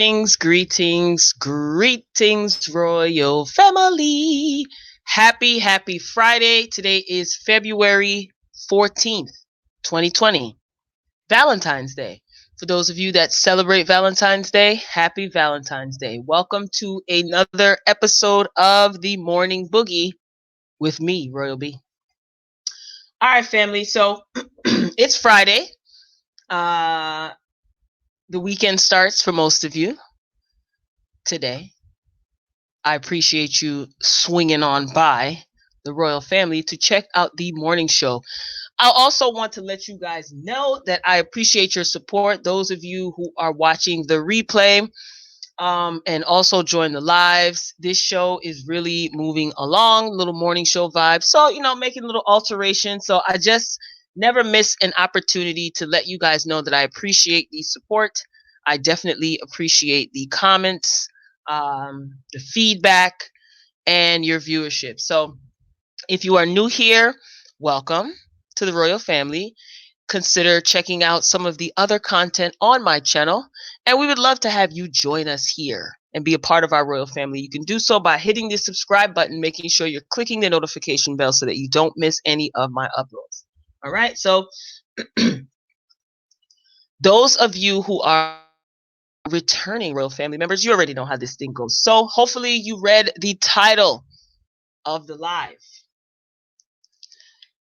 Greetings, royal family. Happy Friday. Today is February 14th, 2020, Valentine's Day. For those of you that celebrate Valentine's Day, happy Valentine's Day. Welcome to another episode of the Morning Boogie with me, Royal B. All right, family. So it's Friday. Uh, the weekend starts for most of you today. I appreciate you swinging on by the royal family to check out the morning show. I also want to let you guys know that I appreciate your support. Those of you who are watching the replay and also join the lives. This show is really moving along, little morning show vibe. So, making a little alteration. So I just never miss an opportunity to let you guys know that I appreciate the support. I definitely appreciate the comments, the feedback, and your viewership. So if you are new here, welcome to the royal family. Consider checking out some of the other content on my channel, and we would love to have you join us here and be a part of our royal family. You can do so by hitting the subscribe button, making sure you're clicking the notification bell so that you don't miss any of my uploads. All right, so those of you who are returning royal family members, you already know how this thing goes. So hopefully you read the title of the live.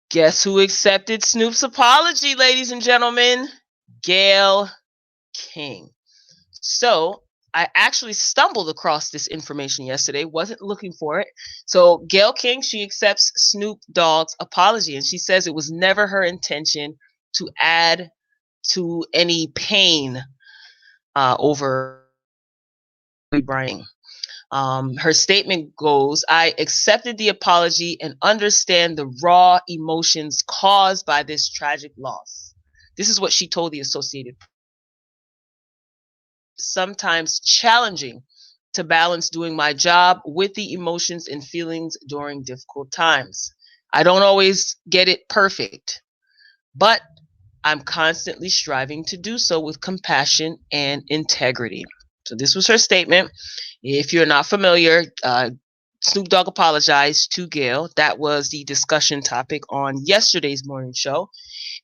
Guess who accepted Snoop's apology, ladies and gentlemen? GAYLE King. So I actually stumbled across this information yesterday, wasn't looking for it. So GAYLE King, she accepts Snoop Dogg's apology, and she says it was never her intention to add to any pain over Brian. Her statement goes, I accepted the apology and understand the raw emotions caused by this tragic loss. This is what she told the Associated Press. Sometimes challenging to balance doing my job with the emotions and feelings during difficult times. I don't always get it perfect, but I'm constantly striving to do so with compassion and integrity. So this was her statement. If you're not familiar, Snoop Dogg apologized to GAYLE. That was the discussion topic on yesterday's morning show.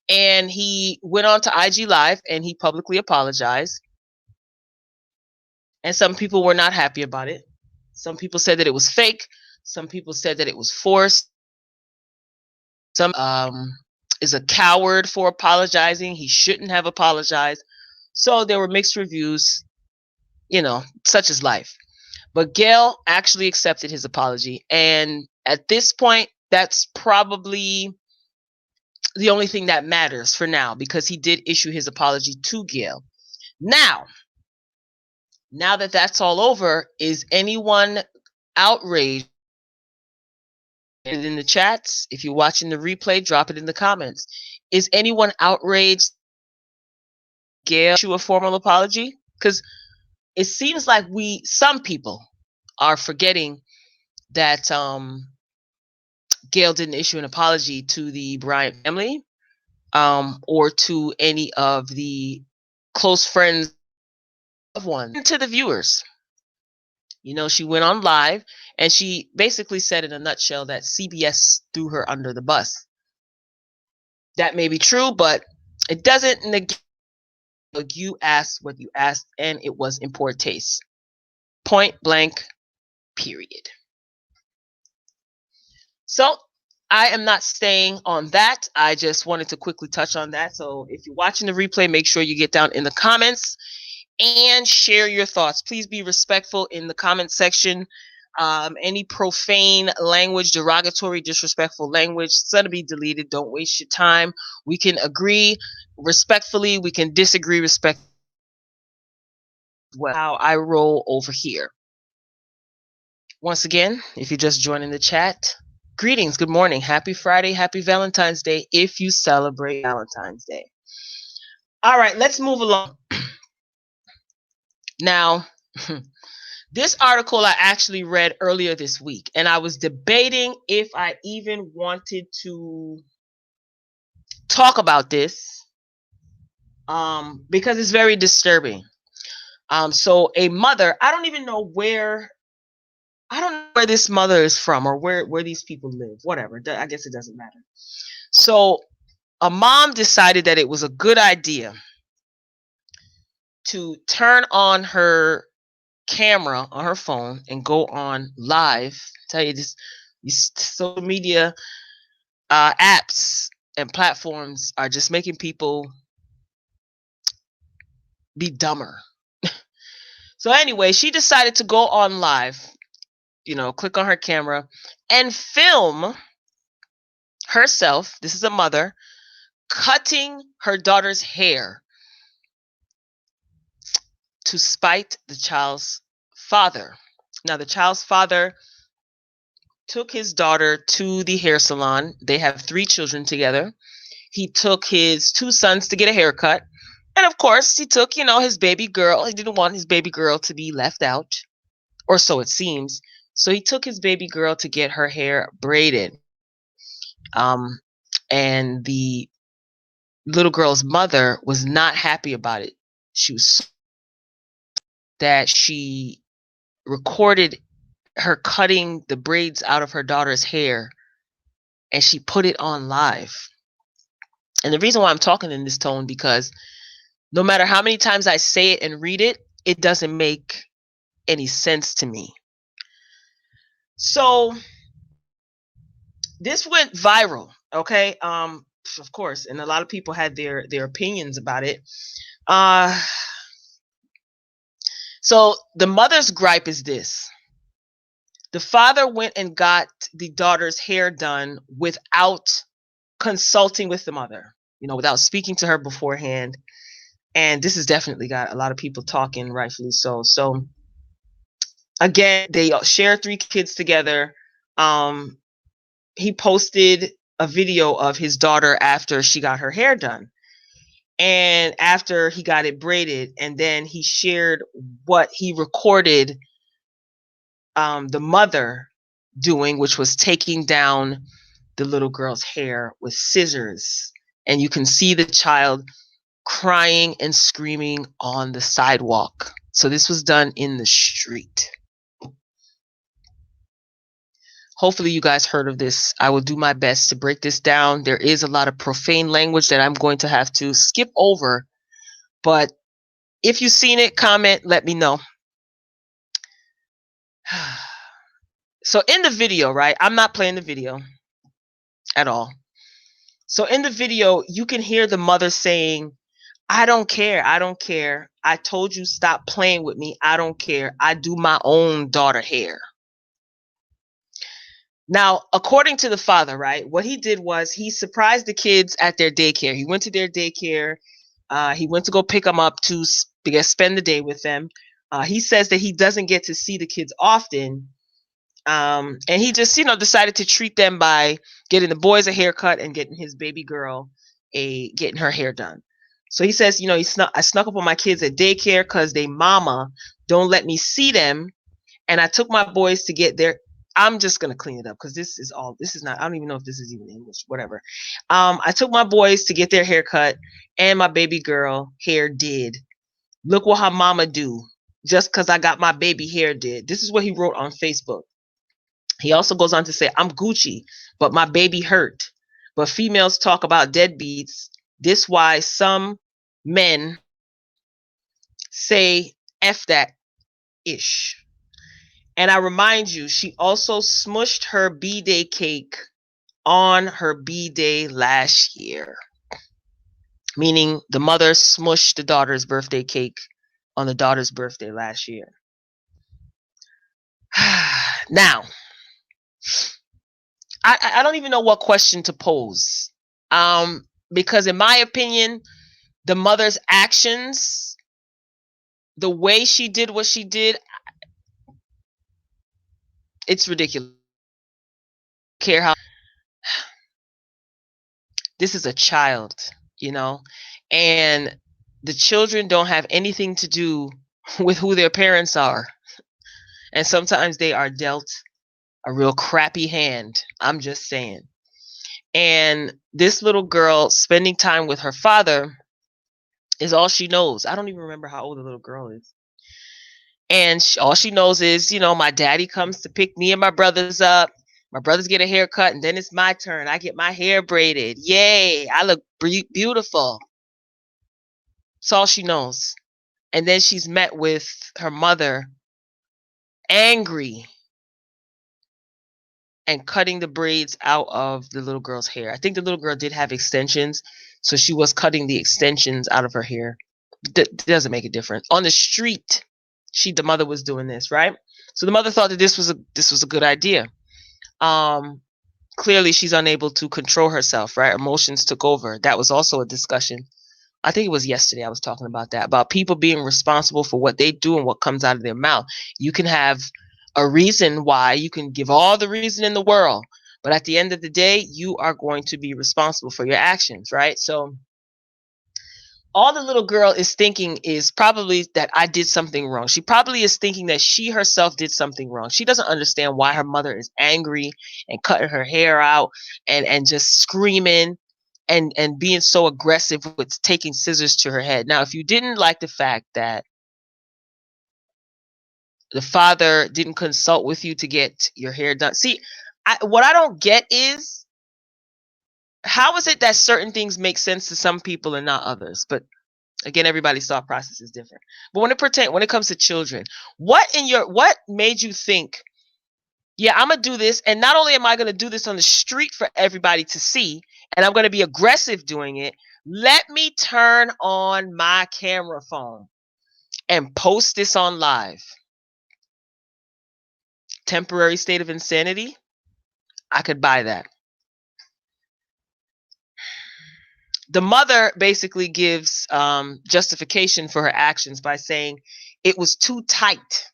And he went on to IG Live and he publicly apologized. And some people were not happy about it. Some people said that it was fake. Some people said that it was forced. Some is a coward for apologizing. He shouldn't have apologized. So there were mixed reviews, such is life. But GAYLE actually accepted his apology. And at this point, that's probably the only thing that matters for now, because he did issue his apology to GAYLE. Now that that's all over, is anyone outraged? In the chats? If you're watching the replay, drop it in the comments. Is anyone outraged GAYLE issue a formal apology? Because it seems like some people are forgetting that GAYLE didn't issue an apology to the Bryant family or to any of the close friends of one, and to the viewers. She went on live and she basically said in a nutshell that CBS threw her under the bus. That may be true, but it doesn't negate you asked what you asked, and it was in poor taste. Point blank, period. So I am not staying on that. I just wanted to quickly touch on that. So if you're watching the replay, make sure you get down in the comments and share your thoughts. Please be respectful in the comment section. Any profane language, derogatory, disrespectful language, it's going to be deleted. Don't waste your time. We can agree respectfully. We can disagree respectfully. How I roll over here. Once again, if you're just joining the chat, greetings, good morning, happy Friday, happy Valentine's Day if you celebrate Valentine's Day. All right, let's move along. Now, this article I actually read earlier this week, and I was debating if I even wanted to talk about this because it's very disturbing. So a mother, I don't know where this mother is from or where these people live. Whatever. I guess it doesn't matter. So a mom decided that it was a good idea to turn on her camera on her phone and go on live. Tell you this, these social media apps and platforms are just making people be dumber. So anyway, she decided to go on live, click on her camera and film herself. This is a mother cutting her daughter's hair to spite the child's father. Now, the child's father took his daughter to the hair salon. They have 3 children together. He took his 2 sons to get a haircut. And of course, he took, his baby girl. He didn't want his baby girl to be left out, or so it seems. So he took his baby girl to get her hair braided. Um, and the little girl's mother was not happy about it. She was so that she recorded her cutting the braids out of her daughter's hair and she put it on live. And the reason why I'm talking in this tone, because no matter how many times I say it and read it, it doesn't make any sense to me. So this went viral, okay? Of course, and a lot of people had their opinions about it. So the mother's gripe is this: the father went and got the daughter's hair done without consulting with the mother, without speaking to her beforehand. And this has definitely got a lot of people talking, rightfully so. So again, they share 3 kids together. He posted a video of his daughter after she got her hair done and after he got it braided, and then he shared what he recorded the mother doing, which was taking down the little girl's hair with scissors. And you can see the child crying and screaming on the sidewalk. So this was done in the street. Hopefully you guys heard of this. I will do my best to break this down. There is a lot of profane language that I'm going to have to skip over. But if you've seen it, comment, let me know. So in the video, right? I'm not playing the video at all. So in the video, you can hear the mother saying, I don't care. I don't care. I told you stop playing with me. I don't care. I do my own daughter hair. Now, according to the father, right, what he did was he surprised the kids at their daycare. He went to their daycare. He went to go pick them up to spend the day with them. He says that he doesn't get to see the kids often. And he just, decided to treat them by getting the boys a haircut and getting his baby girl getting her hair done. So he says, I snuck up on my kids at daycare because they mama don't let me see them. And I took my boys to get their, I'm just going to clean it up because this is not, I don't even know if this is even English, whatever. I took my boys to get their haircut and my baby girl hair did. Look what her mama do just because I got my baby hair did. This is what he wrote on Facebook. He also goes on to say, I'm Gucci, but my baby hurt. But females talk about deadbeats. This why some men say F that ish. And I remind you, she also smushed her B-Day cake on her B-Day last year. Meaning the mother smushed the daughter's birthday cake on the daughter's birthday last year. Now, I don't even know what question to pose. Because in my opinion, the mother's actions, the way she did what she did, it's ridiculous. Care how this is a child, and the children don't have anything to do with who their parents are. And sometimes they are dealt a real crappy hand. I'm just saying. And this little girl spending time with her father is all she knows. I don't even remember how old the little girl is. And all she knows is, my daddy comes to pick me and my brothers up. My brothers get a haircut, and then it's my turn. I get my hair braided. Yay! I look beautiful. That's all she knows. And then she's met with her mother, angry, and cutting the braids out of the little girl's hair. I think the little girl did have extensions, so she was cutting the extensions out of her hair. Doesn't make a difference. On the street, the mother was doing this, right? So the mother thought that this was a good idea. Clearly she's unable to control herself, right? Emotions took over. That was also a discussion. I think it was yesterday I was talking about that, about people being responsible for what they do and what comes out of their mouth. You can have a reason why, you can give all the reason in the world, but at the end of the day, you are going to be responsible for your actions, right? So all the little girl is thinking is probably that I did something wrong. She probably is thinking that she herself did something wrong. She doesn't understand why her mother is angry and cutting her hair out and just screaming and being so aggressive with taking scissors to her head. Now, if you didn't like the fact that the father didn't consult with you to get your hair done. See, what I don't get is, how is it that certain things make sense to some people and not others? But again, everybody's thought process is different. But when it comes to children, what made you think, yeah, I'm gonna do this, and not only am I gonna do this on the street for everybody to see, and I'm gonna be aggressive doing it, let me turn on my camera phone and post this on live. Temporary state of insanity? I could buy that. The mother basically gives justification for her actions by saying it was too tight.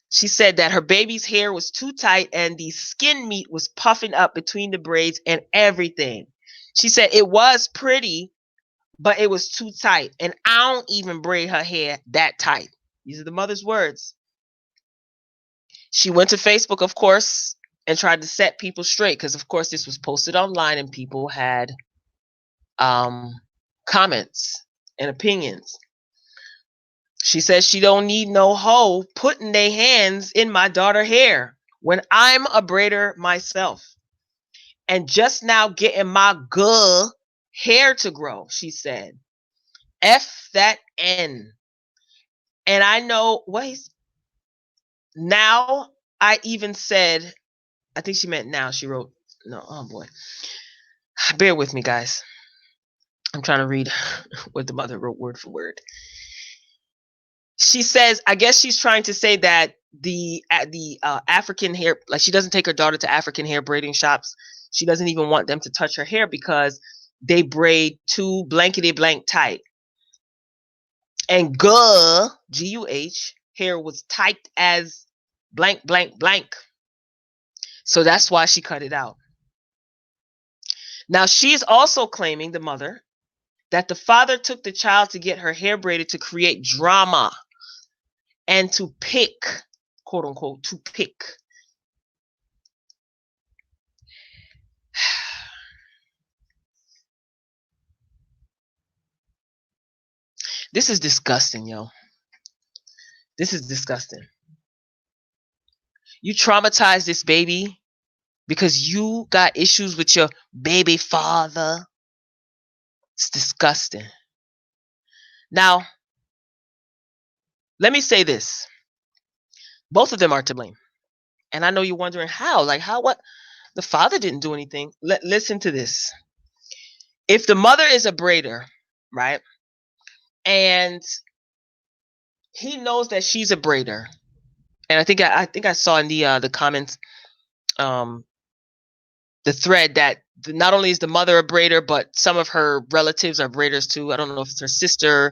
She said that her baby's hair was too tight and the skin meat was puffing up between the braids and everything. She said it was pretty, but it was too tight. And I don't even braid her hair that tight. These are the mother's words. She went to Facebook, of course, and tried to set people straight, because, of course, this was posted online and people had comments and opinions. She says she don't need no hoe putting their hands in my daughter hair when I'm a braider myself. And just now getting my good hair to grow, she said. F that N. And I know, now I even said, I think she meant now, she wrote, no, oh boy. Bear with me, guys. I'm trying to read what the mother wrote word for word. She says, I guess she's trying to say that the African hair, like, she doesn't take her daughter to African hair braiding shops. She doesn't even want them to touch her hair because they braid too blankety blank tight. And Guh, hair was tight as blank blank blank. So that's why she cut it out. Now she's also claiming, the mother, that the father took the child to get her hair braided to create drama and to pick, quote unquote, to pick. This is disgusting, yo. This is disgusting. You traumatize this baby because you got issues with your baby father. It's disgusting. Now, let me say this. Both of them are to blame. And I know you're wondering how. Like, how? What? The father didn't do anything. Listen to this. If the mother is a braider, right, and he knows that she's a braider, and I think I saw in the comments, the thread, that not only is the mother a braider, but some of her relatives are braiders too. I don't know if it's her sister,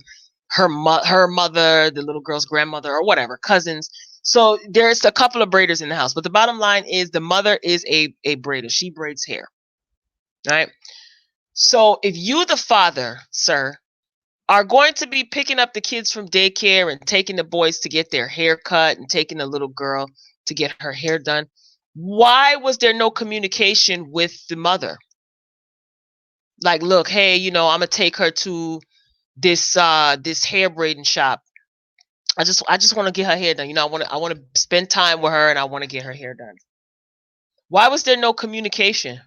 her mother, the little girl's grandmother, or whatever, cousins. So there's a couple of braiders in the house. But the bottom line is the mother is a braider. She braids hair. Right? So if you, the father, sir, are going to be picking up the kids from daycare and taking the boys to get their hair cut and taking the little girl to get her hair done, why was there no communication with the mother? Like, look, hey, I'm gonna take her to this hair braiding shop. I just want to get her hair done. I want to spend time with her and I want to get her hair done. Why was there no communication?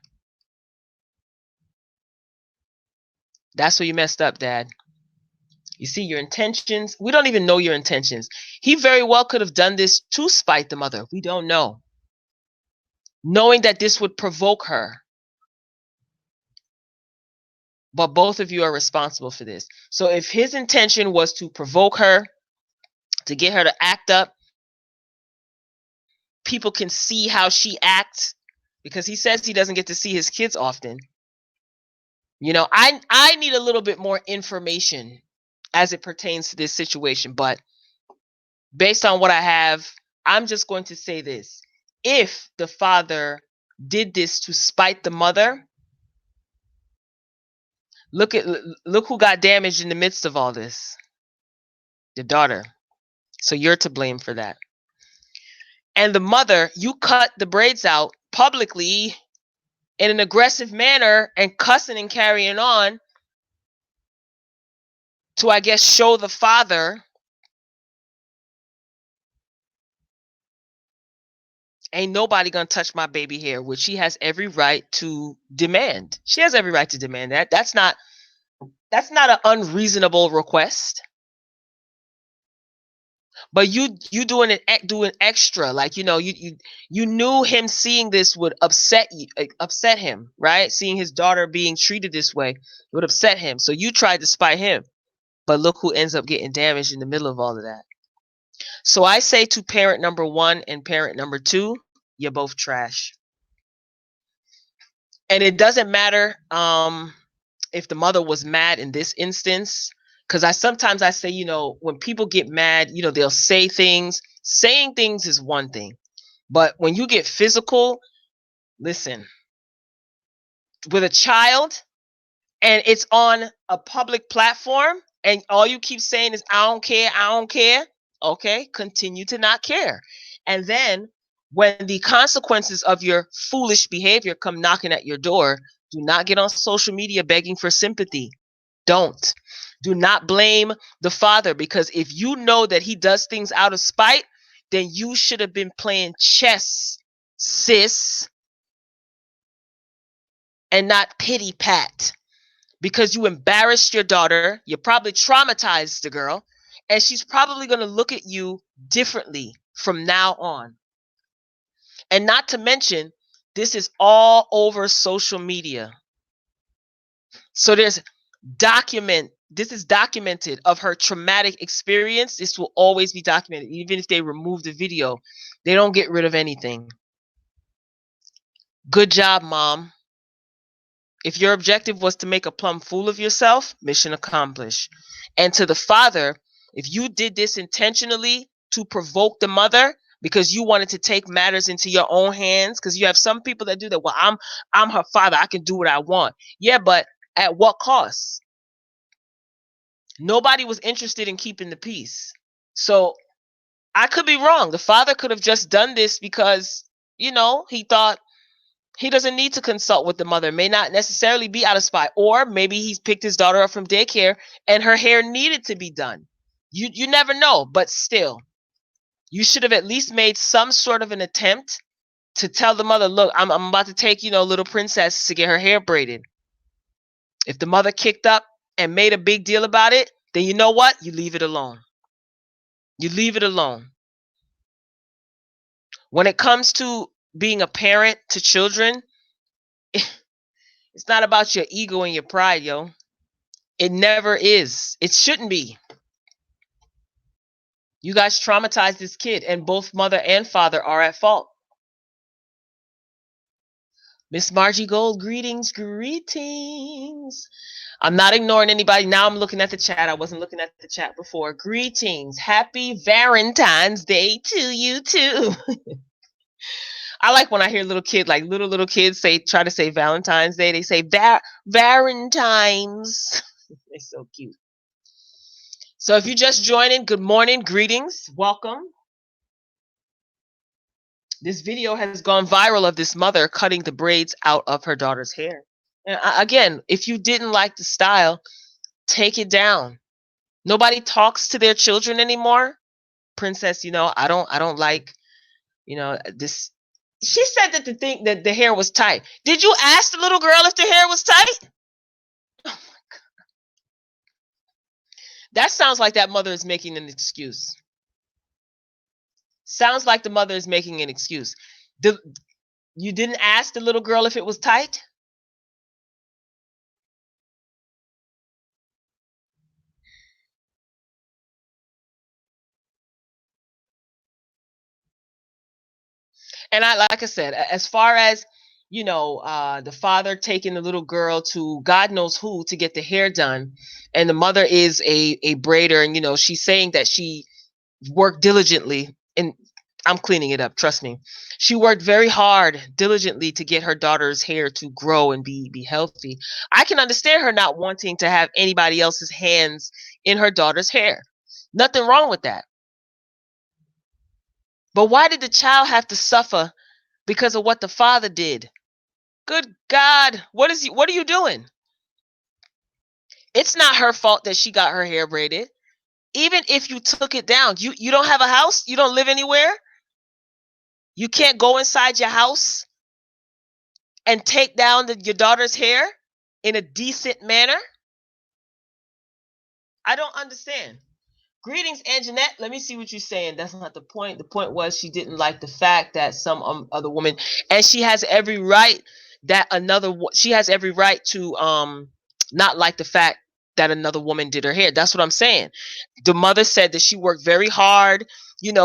That's where you messed up, Dad. You see your intentions. We don't even know your intentions. He very well could have done this to spite the mother. We don't know. Knowing that this would provoke her. But both of you are responsible for this. So if his intention was to provoke her, to get her to act up, people can see how she acts because he says he doesn't get to see his kids often. I need a little bit more information as it pertains to this situation, but based on what I have, I'm just going to say this. If the father did this to spite the mother, look who got damaged in the midst of all this. The daughter. So you're to blame for that. And the mother, you cut the braids out publicly in an aggressive manner and cussing and carrying on to, I guess, show the father ain't nobody gonna touch my baby hair, which she has every right to demand. She has every right to demand that. That's not an unreasonable request. But you doing extra, like you knew him seeing this would upset him, right? Seeing his daughter being treated this way would upset him. So you tried to spite him. But look who ends up getting damaged in the middle of all of that. So I say to parent number 1 and parent number 2, you're both trash. And it doesn't matter if the mother was mad in this instance, because sometimes I say, when people get mad, they'll say things. Saying things is one thing, but when you get physical, listen, with a child and it's on a public platform and all you keep saying is I don't care, I don't care. Okay, continue to not care. And then when the consequences of your foolish behavior come knocking at your door, do not get on social media begging for sympathy. Don't. Do not blame the father, because if you know that he does things out of spite, then you should have been playing chess, sis, and not pity pat, because you embarrassed your daughter. You probably traumatized the girl, and she's probably going to look at you differently from now on. And not to mention, this is all over social media. So this is documented of her traumatic experience. This will always be documented. Even if they remove the video, they don't get rid of anything. Good job, Mom. If your objective was to make a plumb fool of yourself, mission accomplished. And to the father, if you did this intentionally to provoke the mother because you wanted to take matters into your own hands, because you have some people that do that. Well, I'm her father. I can do what I want. Yeah, but at what cost? Nobody was interested in keeping the peace. So I could be wrong. The father could have just done this because, he thought he doesn't need to consult with the mother. May not necessarily be out of spite. Or maybe he's picked his daughter up from daycare and her hair needed to be done. You never know. But still, you should have at least made some sort of an attempt to tell the mother, look, I'm about to take, little princess to get her hair braided. If the mother kicked up and made a big deal about it, then you know what? You leave it alone. You leave it alone. When it comes to being a parent to children, it's not about your ego and your pride, yo. It never is. It shouldn't be. You guys traumatized this kid, and both mother and father are at fault. Miss Margie Gold, greetings, greetings. I'm not ignoring anybody. Now I'm looking at the chat. I wasn't looking at the chat before. Greetings. Happy Valentine's Day to you too. I like when I hear little kids try to say Valentine's Day. They say Valentine's. They're so cute. So if you just joining, good morning, greetings, welcome. This video has gone viral of this mother cutting the braids out of her daughter's hair. And again, if you didn't like the style, take it down. Nobody talks to their children anymore. princess, I don't like, this. She said that the hair was tight. Did you ask the little girl if the hair was tight? That sounds like that mother is making an excuse. Sounds like the mother is making an excuse. The, you didn't ask the little girl if it was tight? And like I said, as far as the father taking the little girl to God knows who to get the hair done, and the mother is a braider, and she's saying that she worked diligently, and I'm cleaning it up, trust me. She worked very hard, diligently, to get her daughter's hair to grow and be healthy. I can understand her not wanting to have anybody else's hands in her daughter's hair. Nothing wrong with that. But why did the child have to suffer because of what the father did? Good God, what are you doing? It's not her fault that she got her hair braided. Even if you took it down, you don't have a house, you don't live anywhere, you can't go inside your house and take down your daughter's hair in a decent manner. I don't understand. Greetings, Anjanette. Let me see what you're saying. That's not the point. The point was she didn't like the fact that some other woman, and she has every right she has every right to not like the fact that another woman did her hair. That's what I'm saying. The mother said that she worked very hard,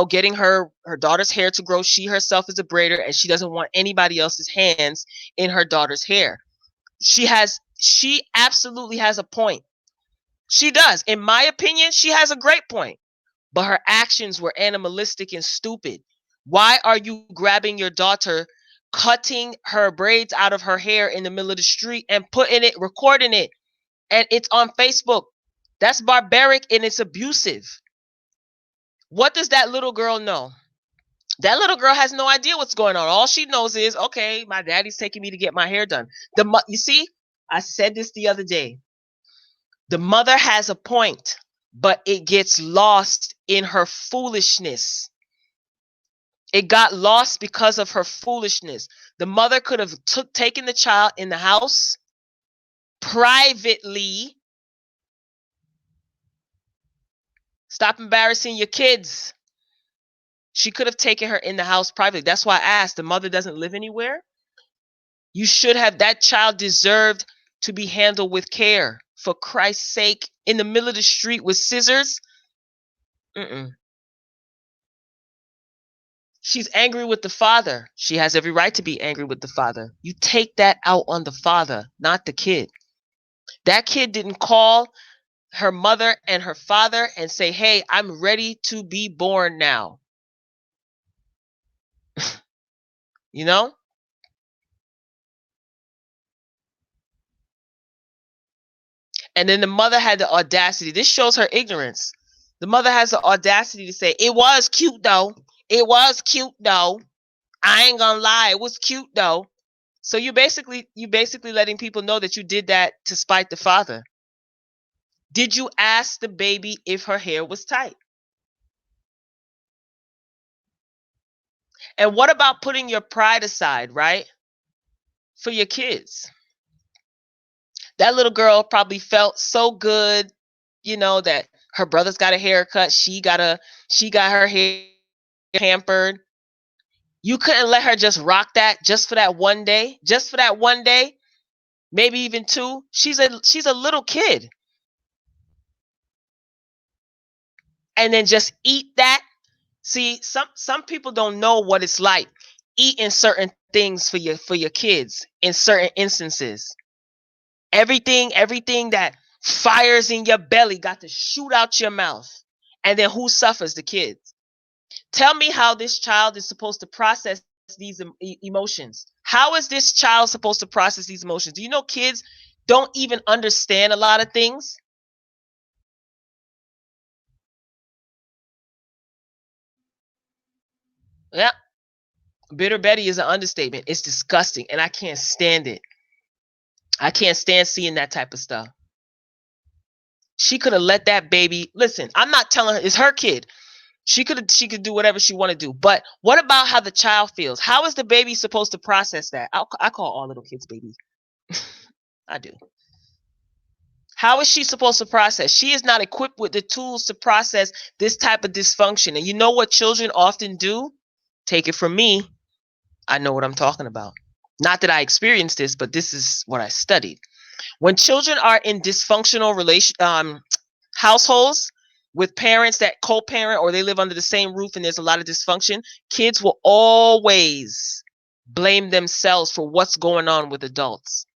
getting her daughter's hair to grow. She herself is a braider, and she doesn't want anybody else's hands in her daughter's hair. She absolutely has a point. She does. In my opinion, she has a great point. But her actions were animalistic and stupid. Why are you grabbing your daughter, cutting her braids out of her hair in the middle of the street and putting it, recording it, and it's on Facebook? That's barbaric and it's abusive. What does that little girl know? That little girl has no idea what's going on. All she knows is, okay, my daddy's taking me to get my hair done. You see, I said this the other day. The mother has a point, but it gets lost in her foolishness. It got lost because of her foolishness. The mother could have taken the child in the house privately. Stop embarrassing your kids. She could have taken her in the house privately. That's why I asked. The mother doesn't live anywhere. You should have. That child deserved to be handled with care. For Christ's sake, in the middle of the street with scissors. Mm-mm. She's angry with the father. She has every right to be angry with the father. You take that out on the father, not the kid. That kid didn't call her mother and her father and say, hey, I'm ready to be born now. You know? And then the mother had the audacity. This shows her ignorance. The mother has the audacity to say, it was cute though. It was cute though. I ain't gonna lie, it was cute though. So you basically letting people know that you did that to spite the father. Did you ask the baby if her hair was tight? And what about putting your pride aside, right? For your kids. That little girl probably felt so good, that her brother's got a haircut, she got her hair pampered. You couldn't let her just rock that just for that one day, maybe even two. She's a little kid. And then just eat that. See, some people don't know what it's like eating certain things for your kids in certain instances. Everything that fires in your belly got to shoot out your mouth. And then who suffers? The kids. Tell me how this child is supposed to process these emotions. How is this child supposed to process these emotions? Do you know kids don't even understand a lot of things? Yeah. Bitter Betty is an understatement. It's disgusting and I can't stand it. I can't stand seeing that type of stuff. She could have let that baby listen. I'm not telling her it's her kid. She could do whatever she want to do. But what about how the child feels? How is the baby supposed to process that? I call all little kids baby. I do. How is she supposed to process? She is not equipped with the tools to process this type of dysfunction. And you know what children often do? Take it from me. I know what I'm talking about. Not that I experienced this, but this is what I studied. When children are in dysfunctional households with parents that co-parent or they live under the same roof and there's a lot of dysfunction, kids will always blame themselves for what's going on with adults,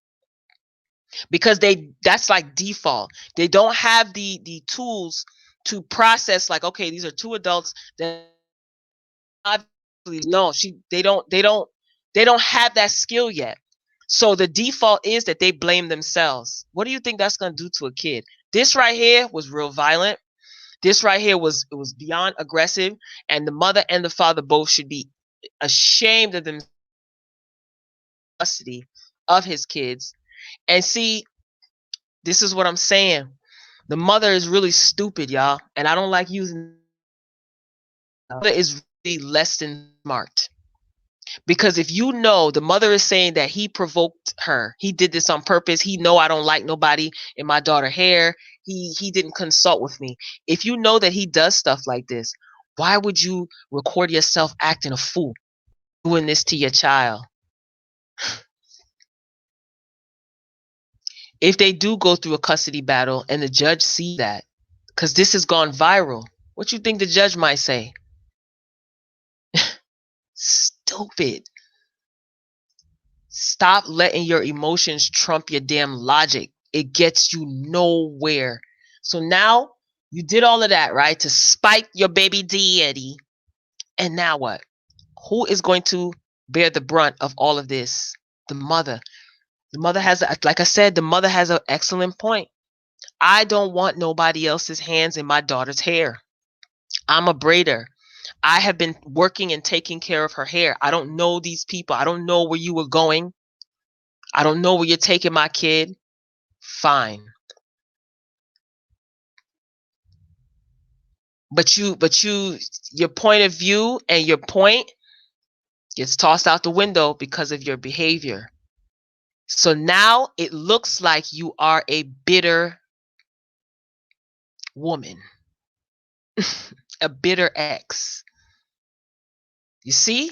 because that's like default. They don't have the tools to process, like, okay, these are two adults that obviously no, they don't have that skill yet. So the default is that they blame themselves. What do you think that's going to do to a kid? This right here was real violent. This right here was beyond aggressive, and the mother and the father both should be ashamed of them custody of his kids. And see, this is what I'm saying. The mother is really stupid, y'all. And I don't like using the mother is really less than smart. Because if you know the mother is saying that he provoked her, he did this on purpose, he know I don't like nobody in my daughter hair, he didn't consult with me. If you know that he does stuff like this, why would you record yourself acting a fool, doing this to your child? If they do go through a custody battle and the judge sees that, because this has gone viral, what you think the judge might say? Stupid. Stop letting your emotions trump your damn logic. It gets you nowhere. So now you did all of that, right? To spite your baby daddy. And now what? Who is going to bear the brunt of all of this? The mother. The mother has, like I said, the mother has an excellent point. I don't want nobody else's hands in my daughter's hair. I'm a braider. I have been working and taking care of her hair. I don't know these people. I don't know where you were going. I don't know where you're taking my kid. Fine. But your point of view and your point gets tossed out the window because of your behavior. So now it looks like you are a bitter woman, a bitter ex. You see?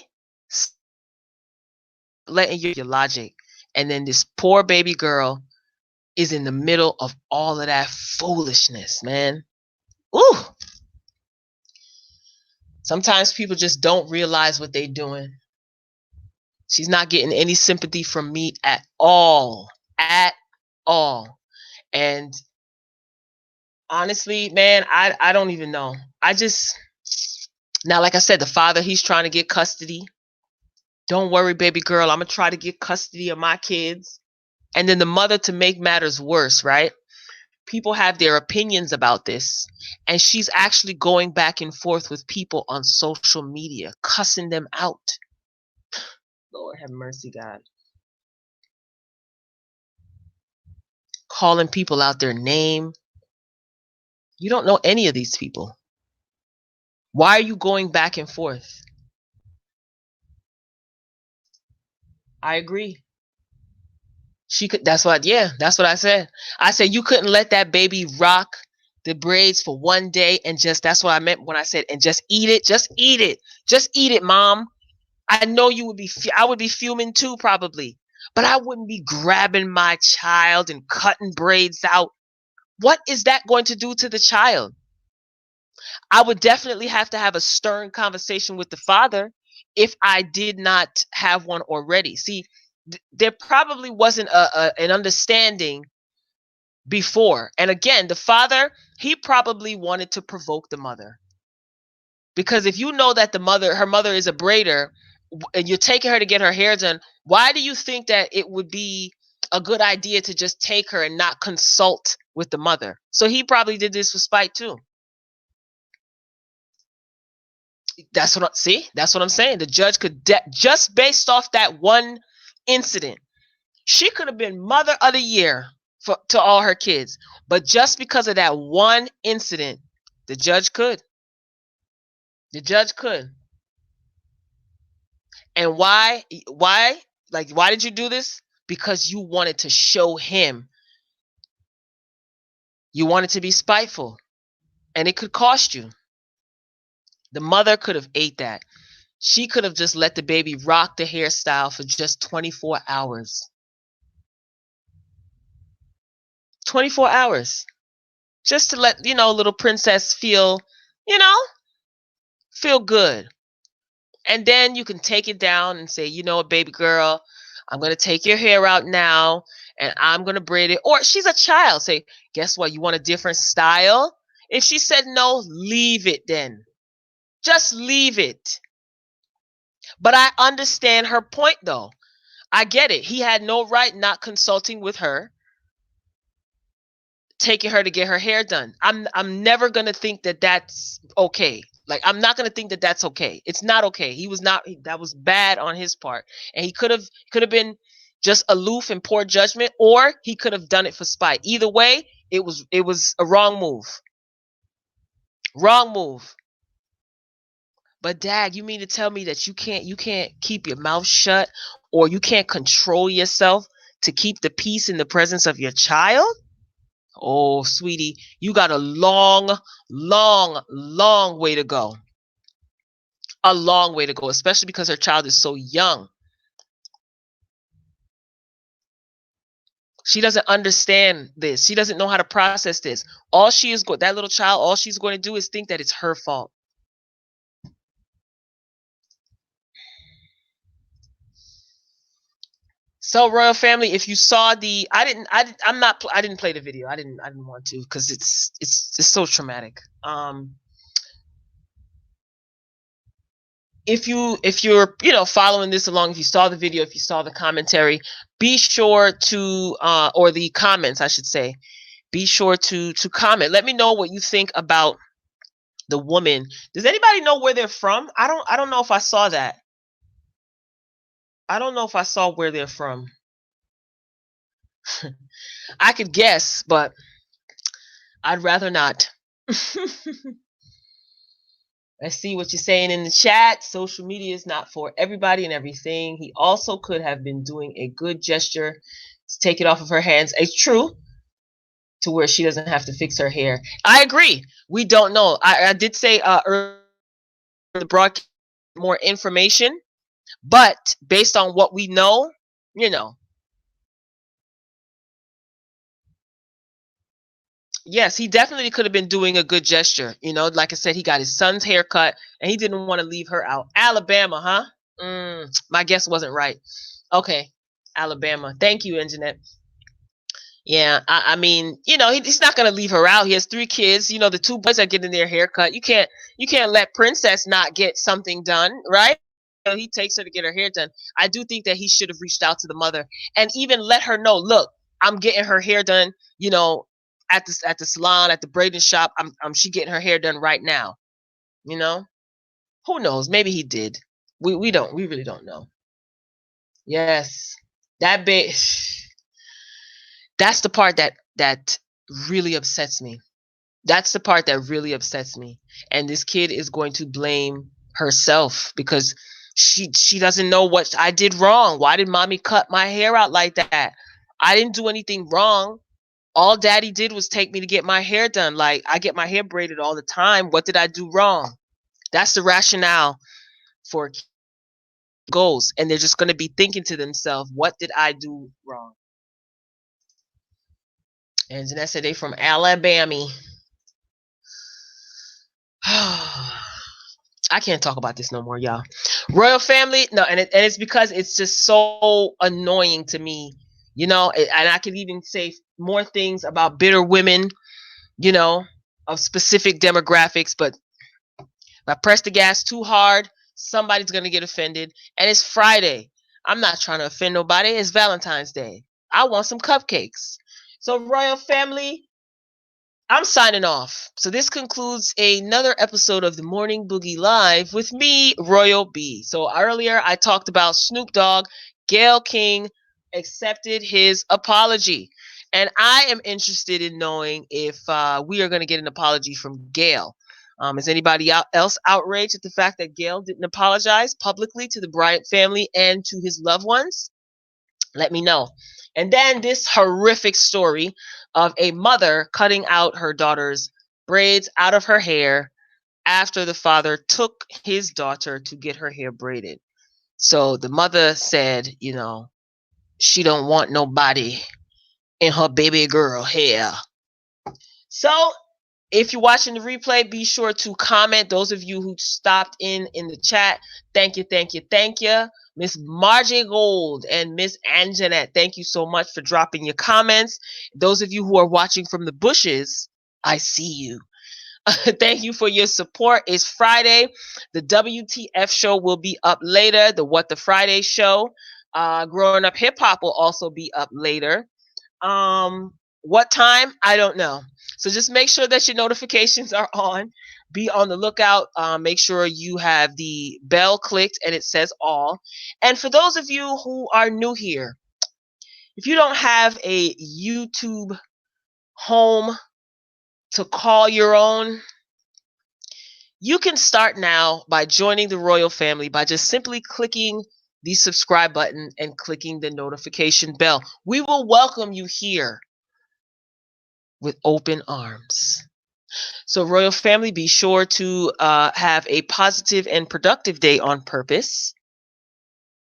Letting your logic. And then this poor baby girl is in the middle of all of that foolishness, man. Ooh. Sometimes people just don't realize what they're doing. She's not getting any sympathy from me at all. At all. And honestly, man, I don't even know. I just, now, like I said, the father, he's trying to get custody. Don't worry, baby girl, I'm gonna try to get custody of my kids. And then the mother, to make matters worse, right? People have their opinions about this, and she's actually going back and forth with people on social media, cussing them out. Lord have mercy, God. Calling people out their name. You don't know any of these people. Why are you going back and forth? I agree. She could, that's what I said. I said you couldn't let that baby rock the braids for one day and just, that's what I meant when I said, and just eat it. Just eat it. Just eat it, mom. I know you would be, I would be fuming too, probably. But I wouldn't be grabbing my child and cutting braids out. What is that going to do to the child? I would definitely have to have a stern conversation with the father if I did not have one already. See, there probably wasn't an understanding before. And again, the father, he probably wanted to provoke the mother. Because if you know that her mother is a braider, and you're taking her to get her hair done, why do you think that it would be a good idea to just take her and not consult with the mother? So he probably did this for spite too. That's what I'm saying. The judge could just based off that one incident, she could have been mother of the year to all her kids. But just because of that one incident, the judge could. The judge could. And why? Why? Like, why did you do this? Because you wanted to show him. You wanted to be spiteful. And it could cost you. The mother could have ate that. She could have just let the baby rock the hairstyle for just 24 hours. 24 hours. Just to let, little princess feel, you know, feel good. And then you can take it down and say, you know what, baby girl, I'm going to take your hair out now and I'm going to braid it. Or she's a child. Say, guess what? You want a different style? If she said no, leave it then. Just leave it. But I understand her point, though. I get it. He had no right not consulting with her, taking her to get her hair done. I'm never going to think that that's okay. Like, I'm not going to think that that's okay. It's not okay. He was not, that was bad on his part. And he could have been just aloof and poor judgment, or he could have done it for spite. Either way, it was a wrong move. Wrong move. But dad, you mean to tell me that you can't keep your mouth shut, or you can't control yourself to keep the peace in the presence of your child? Oh, sweetie, you got a long, long, long way to go. A long way to go, especially because her child is so young. She doesn't understand this. She doesn't know how to process this. That little child, all she's going to do is think that it's her fault. So, royal family, if you saw I didn't play the video. I didn't want to, because it's so traumatic. If you're following this along, if you saw the video, if you saw the commentary, be sure to or the comments, I should say, be sure to comment. Let me know what you think about the woman. Does anybody know where they're from? I don't know if I saw that. I don't know if I saw where they're from. I could guess, but I'd rather not. I see what you're saying in the chat. Social media is not for everybody and everything. He also could have been doing a good gesture to take it off of her hands. It's true, to where she doesn't have to fix her hair. I agree. We don't know. I did say earlier in the broadcast more information, but based on what we know, you know, yes, he definitely could have been doing a good gesture. Like I said, he got his son's haircut and he didn't want to leave her out. Alabama, huh? My guess wasn't right. Okay, Alabama. Thank you, Internet. Yeah, I mean, he's not gonna leave her out. He has 3 kids. The two boys are getting their haircut. You can't let Princess not get something done, right? He takes her to get her hair done. I do think that he should have reached out to the mother and even let her know, look, I'm getting her hair done. At the salon, at the braiding shop. She getting her hair done right now. You know, who knows? Maybe he did. We really don't know. Yes, that bit. That's the part that really upsets me. That's the part that really upsets me. And this kid is going to blame herself because she doesn't know what I did wrong. Why did mommy cut my hair out like that? I didn't do anything wrong. All daddy did was take me to get my hair done. Like, I get my hair braided all the time. What did I do wrong? That's the rationale for goals. And they're just going to be thinking to themselves, what did I do wrong? And Jeanette said they from Alabama. I can't talk about this no more, y'all. Royal family, no, and it's because it's just so annoying to me, and I can even say more things about bitter women, you know, of specific demographics, but if I press the gas too hard, somebody's gonna get offended. And it's Friday. I'm not trying to offend nobody. It's Valentine's Day. I want some cupcakes. So, royal family, I'm signing off. So this concludes another episode of the Morning Boogie Live with me, Royal B. So earlier I talked about Snoop Dogg. Gayle King accepted his apology. And I am interested in knowing if we are going to get an apology from Gayle. Is anybody else outraged at the fact that GAYLE didn't apologize publicly to the Bryant family and to his loved ones? Let me know. And then this horrific story of a mother cutting out her daughter's braids out of her hair after the father took his daughter to get her hair braided. So the mother said, she don't want nobody in her baby girl hair. So if you're watching the replay, be sure to comment. Those of you who stopped in the chat, thank you, thank you, thank you. Miss Margie Gold and Miss Anjanette, thank you so much for dropping your comments. Those of you who are watching from the bushes, I see you. Thank you for your support. It's Friday. The WTF show will be up later. The What the Friday show. Growing Up Hip Hop will also be up later. What time? I don't know. So just make sure that your notifications are on. Be on the lookout. Make sure you have the bell clicked and it says all. And for those of you who are new here, if you don't have a YouTube home to call your own, you can start now by joining the royal family by just simply clicking the subscribe button and clicking the notification bell. We will welcome you here with open arms. So, royal family, be sure to have a positive and productive day on purpose.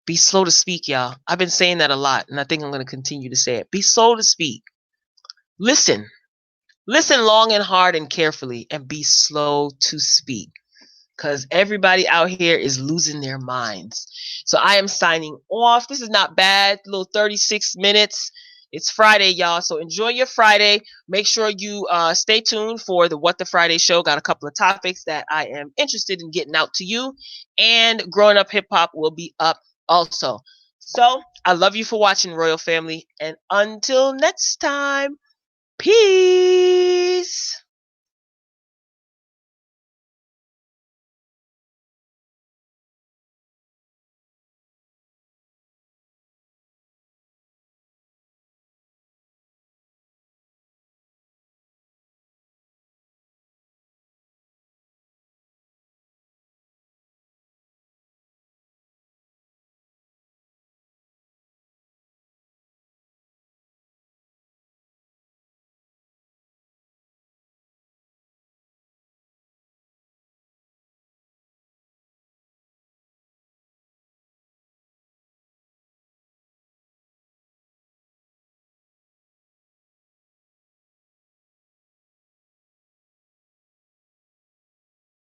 Be slow to speak, y'all. I've been saying that a lot, and I think I'm going to continue to say it. Be slow to speak. Listen. Listen long and hard and carefully, and be slow to speak. Because everybody out here is losing their minds. So I am signing off. This is not bad. A little 36 minutes. It's Friday, y'all. So enjoy your Friday. Make sure you stay tuned for the What the Friday show. Got a couple of topics that I am interested in getting out to you. And Growing Up Hip Hop will be up also. So I love you for watching, Royal Family. And until next time, peace.